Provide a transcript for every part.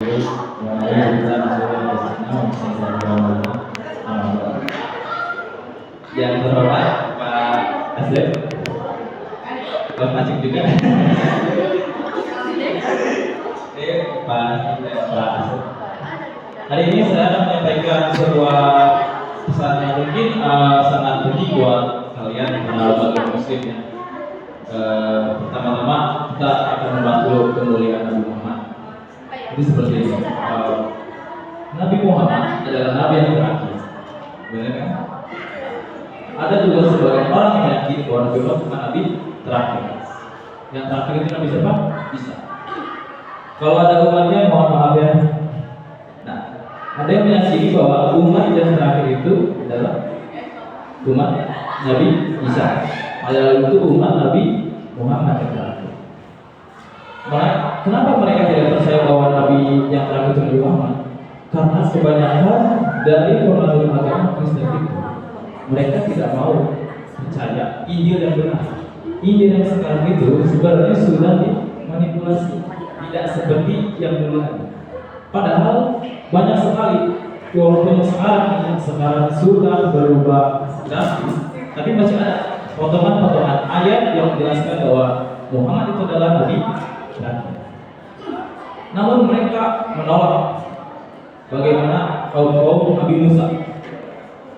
Yang terhormat Pak Asep, Pak Asik juga. Pak Asep. Hari ini saya akan menyampaikan sebuah pesan yang mungkin sangat penting buat kalian bagi muslim ya. Pertama-tama kita akan membantu kemuliaan Nabi Muhammad. Itu seperti ini. Nabi Muhammad adalah Nabi yang terakhir, benar kan? Ada juga sebagian orang yang meyakini bahwa Nabi Muhammad bukan Nabi terakhir. Yang terakhir itu Nabi siapa? Bisa. Kalau ada umatnya, mohon maaf ya. Nah, ada yang meyakini bahwa umat yang terakhir itu adalah umat Nabi Isa. Padahal itu umat Nabi Muhammad yang terakhir. Kenapa mereka tidak percaya bahwa Nabi yang terakhir itu Nabi Muhammad? Karena kebanyakan dari penganut agama Kristen itu mereka tidak mau percaya Injil yang benar. Injil yang sekarang itu sebenarnya sudah dimanipulasi, tidak seperti yang dulu lagi. Padahal banyak sekali walaupun sekarang sudah berubah drastis, tapi masih ada potongan-potongan ayat yang menjelaskan bahwa Muhammad itu adalah Nabi terakhir. Namun mereka menolak. Bagaimana kaum Nabi Musa?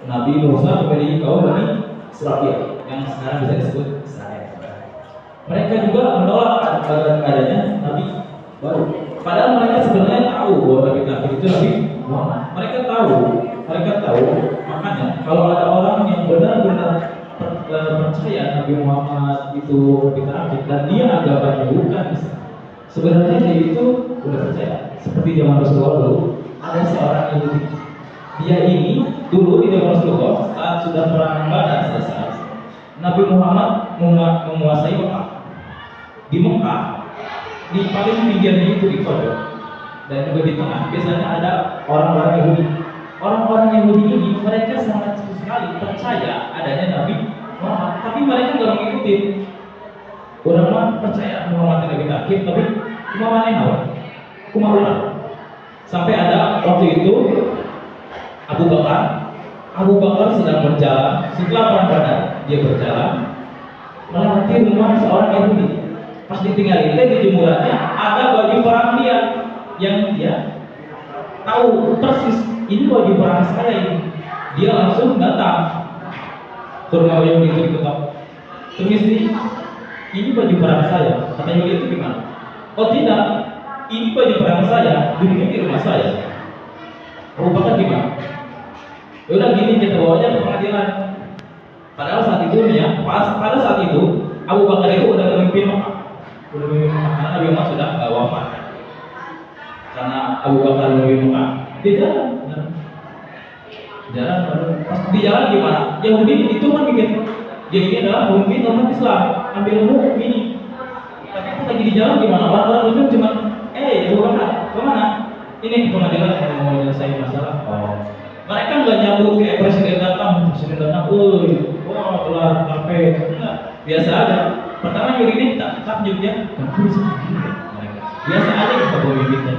Nabi Musa memiliki kaum Bani Israil yang sekarang bisa disebut Israel. Mereka juga menolak adanya Nabi baru. Padahal mereka sebenarnya tahu bahwa Nabi terakhir itu Nabi Muhammad. Mereka tahu. Makanya kalau ada orang yang benar-benar percaya Nabi Muhammad itu Nabi terakhir dan dia agamanya bukan Islam, sebenarnya dia itu sudah percaya. Seperti zaman Rasulullah dulu, ada seorang Yahudi. Dia ini dulu di zaman Rasulullah saat sudah perang Badar selesai, Nabi Muhammad menguasai Mekah. Di Mekah, di paling pinggirnya itu di pojok dan juga di tengah biasanya ada orang-orang Yahudi. Orang-orang Yahudi ini mereka sangat sekali percaya adanya Nabi Muhammad, tapi mereka nggak mengikuti. Orang percaya Muhammad Nabi terakhir, tapi Muhammad yang awal, kumarulah. Sampai ada waktu itu Abu Bakar sedang berjalan setelah perang Badar, dia berjalan melewati rumah seorang Yahudi. Pas ditinggalin di jemurannya ada baju perang dia yang dia tahu persis ini baju perang saya ini. Dia langsung datang ke rumah Yahudi itu diketok. Permisi, ini baju perang saya. Kata Yahudi itu gimana? Oh tidak, ini baju perang saya, duduknya di rumah saya. Abu Bakar gimana? Yaudah gini, kita bawanya ke pengadilan. Padahal saat itu pada saat itu Abu Bakar itu udah memimpin Mekah. Karena Nabi Muhammad sudah wafat. Karena Abu Bakar memimpin Mekah, dia jalan pas di jalan gimana? Yahudi itu kan bikin dia ini adalah pemimpin umat Islam, ambil ilmu ini. Tapi pas lagi di jalan gimana? Orang-orang itu cuma Abu Bakar, kemana? Ini ke pengadilan mau menyelesaikan masalah. Mereka nggak nyambut kayak presiden datang, wah kelar kafe, biasa aja. Pertama ini takjub ya, biasa aja kita pemimpinnya.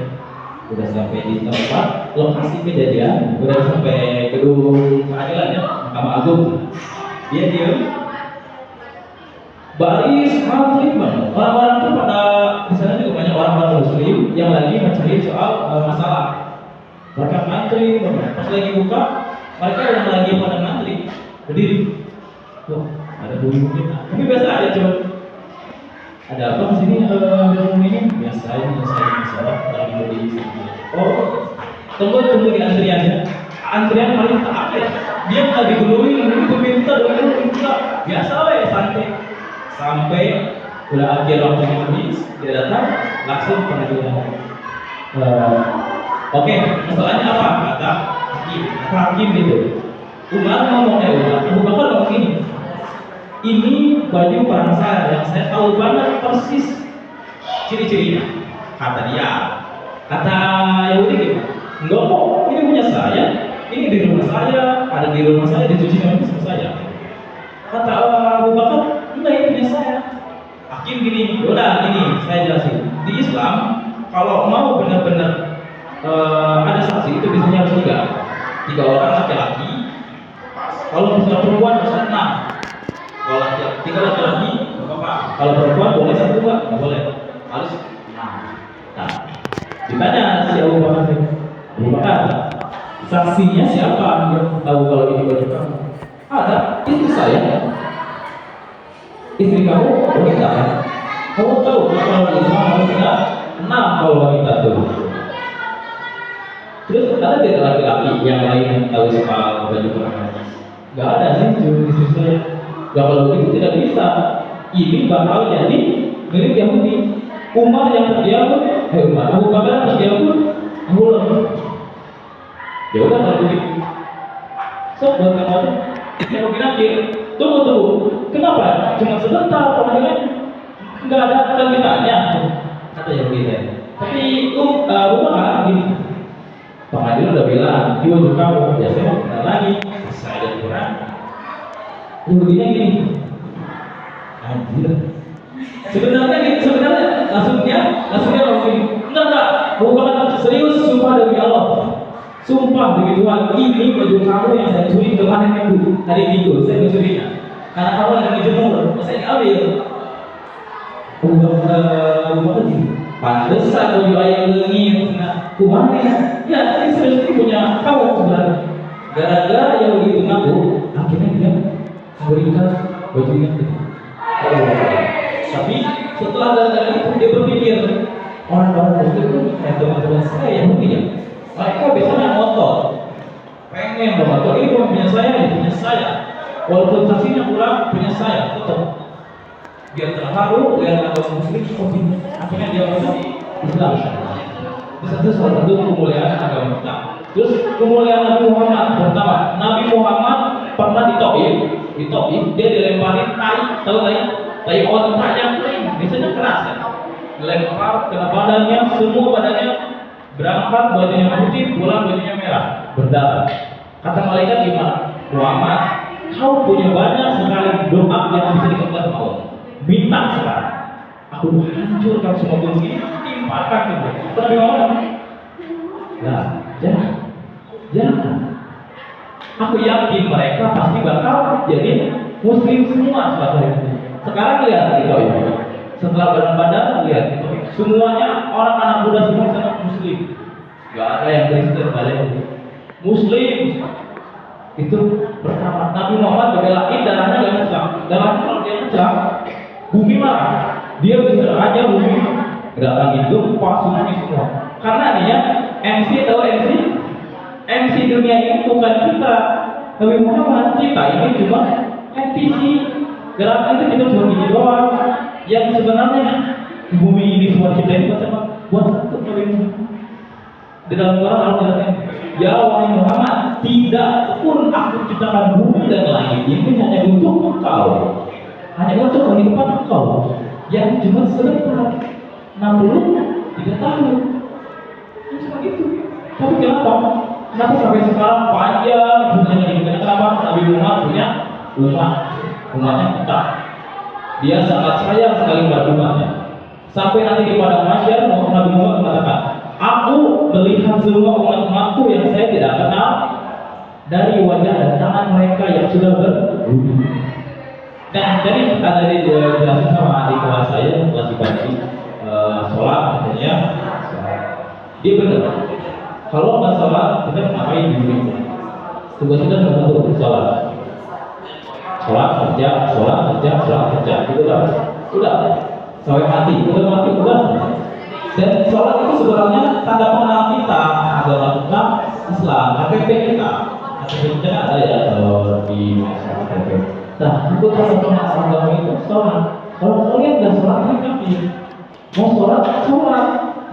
Udah sampai di tempat lokasi kejadian, udah sampai gedung pengadilan ya, Mahkamah Agung. Dia diam, baris ngantri banget. Orang-orang itu pada di sana juga banyak orang-orang Muslim yang lagi mencari soal masalah. Mereka ngantri, pas lagi buka, mereka yang lagi pada ngantri berdiri. Tuh, ada bunyi mungkin. Tapi biasa aja coba. Ada apa di sini? Ini biasa masalah orang berdiri. Oh, tunggu di antriannya. Antrian paling terakhir. Dia nggak digulungin, minta. Biasa ya santai. Sampai udah akhir waktunya habis, dia datang langsung pengadilan. Oke, masalahnya apa? Kata hakim gitu. Umar ngomong Abu Bakar ngomong ini baju perang saya yang saya tahu banget persis ciri-cirinya. Kata dia, kata Yahudi gitu. Enggak kok, ini punya saya. Ini di rumah saya, ada di rumah saya, dicuci sama saya. Kata Abu Bakar, enggak ini punya saya. Hakim gini, udah gini, saya jelasin. Di Islam, kalau mau benar-benar ada saksi itu biasanya harus tiga orang laki-laki. Kalau misalnya perempuan bisa 6. Kalau laki-laki 3 laki-laki nggak apa-apa. Kalau perempuan boleh 1 2, nggak boleh, harus 6. Nah, ditanya si Abu Bakar, saksinya siapa yang tahu kalau ini baju kamu? Ada, istri saya. Istri kamu wanita kan? Kamu tahu kalau Islam harusnya 6 kalau wanita tuh. Terus ada tidak laki-laki yang lain yang tahu soal baju perempuan? Gak ada sih, cuma istri saya. Ya kalau begitu tidak bisa. Ini bakal jadi milik Yahudi. Umar yang terdiam, Abu Bakar terdiam pun mulai. Ya udah kalau begitu. So buat kamu yang mungkin nanti tunggu. Kenapa? Cuma sebentar pengadilan nggak ada kalimatnya. Kata Yahudi. Tapi Umar gini. Pengadilan udah bilang, di wajah kamu, ya saya mau kenal lagi, saya ada kurang. Yahudinya gini, anjir. Sebenarnya langsungnya begini, enggak, bukan serius, sumpah demi Allah, sumpah demi Tuhan, ini baju kamu yang saya curi kemarin minggu, hari Minggu, saya mencurinya, karena kamu lagi jemur, saya ambil. Bukan gini. Pantesan baju ayam lengit, kumana ya? Ini sebenarnya punya kamu sebenarnya. Gara-gara yang begitu ngaku, akhirnya dia memberikan bajunya itu. Tapi setelah gara-gara itu dia berpikir, orang-orang itu kayak teman-teman saya mungkin ya. Mereka biasanya ngotot, pengen banget. Ini punya saya. Walaupun saksinya kurang, punya saya tetap. Dia terharu dengan agama Muslim, akhirnya dia masuk Islam. Itu salah satu kemuliaan agama kita. Terus kemuliaan Nabi Muhammad pertama, Nabi Muhammad pernah di Taif, dia dilemparin tahu tai onta yang kering, biasanya keras kan, dilempar kena badannya, semua badannya berangkat, bajunya putih, pulang bajunya merah, berdarah. Kata malaikat gimana? Muhammad, kau punya banyak sekali doa yang bisa dikabulkan Allah. Minta sekarang, aku hancurkan semua gunung ini, timpakan gitu. Tapi ngomong, nah, jangan. Aku yakin mereka pasti bakal jadi Muslim semua suatu hari. Sekarang lihat gitu ini. Setelah badan-badan lihat gitu. Semuanya orang anak muda semua sangat Muslim. Gak ada yang Kristen, gak ada yang Muslim. Itu pertama. Nabi Muhammad bebelain darahnya gak ngecam. Darahnya kalau dia ngecam, bumi marah, dia bisa aja bumi gerakan hidup pas semuanya semua. Karena nih ya, MC dunia ini bukan kita, Nabi Muhammad, kita ini cuma NPC. Gerakan itu kita cuma gini doang. Yang sebenarnya bumi ini semua kita ini buat satu Nabi Muhammad. Di dalam Quran Allah ya wahai Muhammad, tidak pun aku ciptakan bumi dan langit ini hanya untuk engkau. Hanya untuk kehidupan engkau yang cuma sebentar 63 tahun. Cuma itu. Tapi kenapa sampai sekarang panjang dunia ini? Kenapa Nabi Muhammad punya umatnya kita? Dia sangat sayang sekali pada umatnya. Sampai nanti di padang mahsyar Nabi Muhammad mengatakan, aku melihat semua umat-umatku yang saya tidak kenal dari wajah dan tangan mereka yang sudah berwudu. Nah, jadi ada dijelasin sama adik kelas saya, kelas pagi sholat katanya, dia benar. Kalau nggak sholat, kita ngapain di dunia? Tugas kita cuma untuk sholat, kerja, gitu kan? Udah, sampai mati, udah. Dan sholat itu sebenarnya tanda pengenal kita adalah Islam, KTP kita. KTP kita ada ya kalau di KTP. Nah, itu tanda pengenal agama itu sholat. Kalau kalian nggak sholat, ini mau sholat.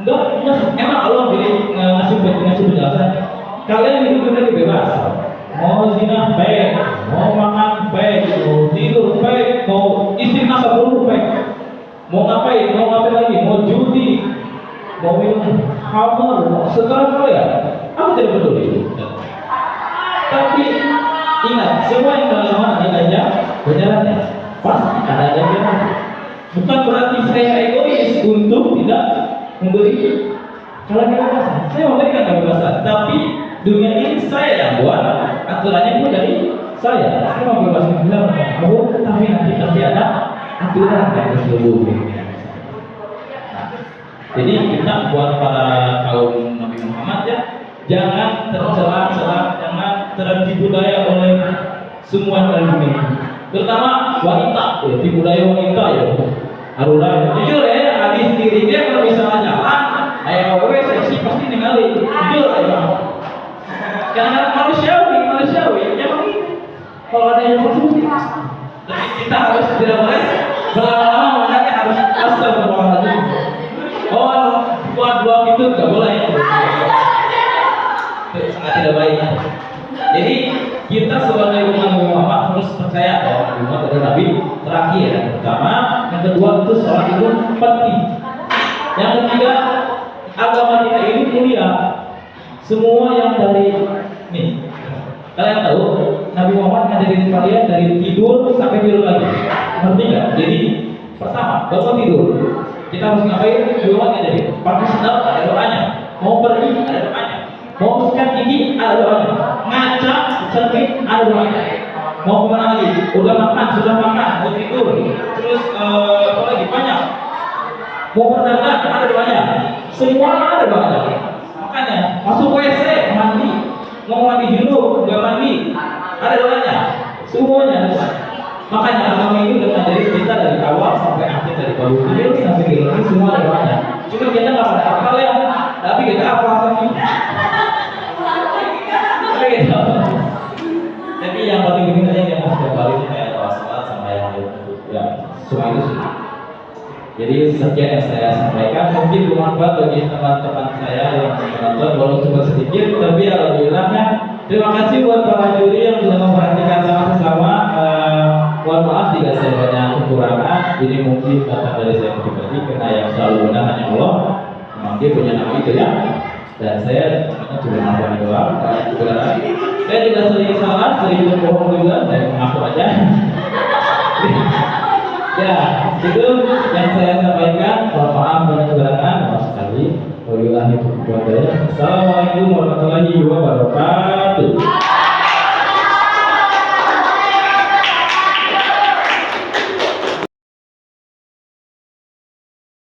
Enggak, emang Allah ngasih penjelasan. Kalian hidup dari bebas. Mau zina baik, mau makan baik, mau tidur baik, mau istighfar dulu baik. Mau ngapain lagi? Mau judi, mau minum khamar, segala kalian. Aku tidak peduli. Tapi ingat, semua yang dalam aja berjalannya pasti ada jalannya. Bukan berarti saya egois untuk tidak memberi Kalau kebebasan, saya memberikan kebebasan, tapi dunia ini saya yang buat, aturannya pun dari saya. Saya membebaskan kita kamu, tapi nanti pasti ada aturan yang terselubung. Jadi kita buat para kaum Nabi Muhammad ya, jangan tercela-cela, jangan tertipu daya oleh semua yang ada ini. Terutama wanita, ya, tipu daya wanita ya. Harusnya jujur ya, habis dirinya kalau misalnya jalan, ayah awewe seksi pasti ninggalin. Jujur aja. Karena manusiawi, emang ini. Kalau ada yang bersih, tapi kita harus tidak boleh berlama-lama, makanya harus astagfirullahaladzim. Oh, buat dua itu nggak boleh ya. Itu sangat tidak baik. Jadi kita sebagai umat Muhammad harus percaya bahwa Nabi Muhammad adalah Nabi terakhir yang pertama, yang kedua itu sholat itu penting. Yang ketiga, agama kita ini mulia. Semua yang dari nih, kalian tahu Nabi Muhammad ngajarin kalian dari tidur sampai tidur lagi. Ngerti nggak? Jadi pertama, bangun tidur. Kita harus ngapain? Doa ngajarin. Pakai sendal ada doanya. Mau pergi ada doanya. Mau sikat gigi ada doanya. Ngaca cermin ada doanya. Mau kemana lagi? Udah makan, sudah makan, mau tidur. Terus apa lagi? Banyak. Mau berdagang ada doanya. Semua ada doanya. Makanya masuk WC mandi. Mau mandi dulu, udah mandi ada doanya. Semuanya ada doanya. Makanya agama ini udah ngajarin kita dari awal sampai akhir, dari baru tidur sampai tidur semua ada doanya. Cuma kita nggak pada hafal ya, tapi kita hafal lagi. Gitu. Tapi yang paling penting aja yang harus setiap kali kayak sholat sama yang ya semua itu sih. Jadi sekian yang saya sampaikan, mungkin bermanfaat bagi teman-teman saya yang menonton walaupun cuma sedikit, tapi alhamdulillahnya terima kasih buat para juri yang sudah memperhatikan sama-sama. Mohon maaf jika saya banyak kekurangan. Ini mungkin datang dari saya pribadi karena yang selalu benar hanya Allah. Memang dia punya nama itu ya. Dan saya cuma mengakukan doang. Saya juga sering salah, sering berbohong juga. Saya mengaku aja. Ya, itu yang saya sampaikan. Mohon maaf banyak kekurangan. Maaf sekali. Wabillahi taufiq wal hidayah. Assalamualaikum warahmatullahi wabarakatuh.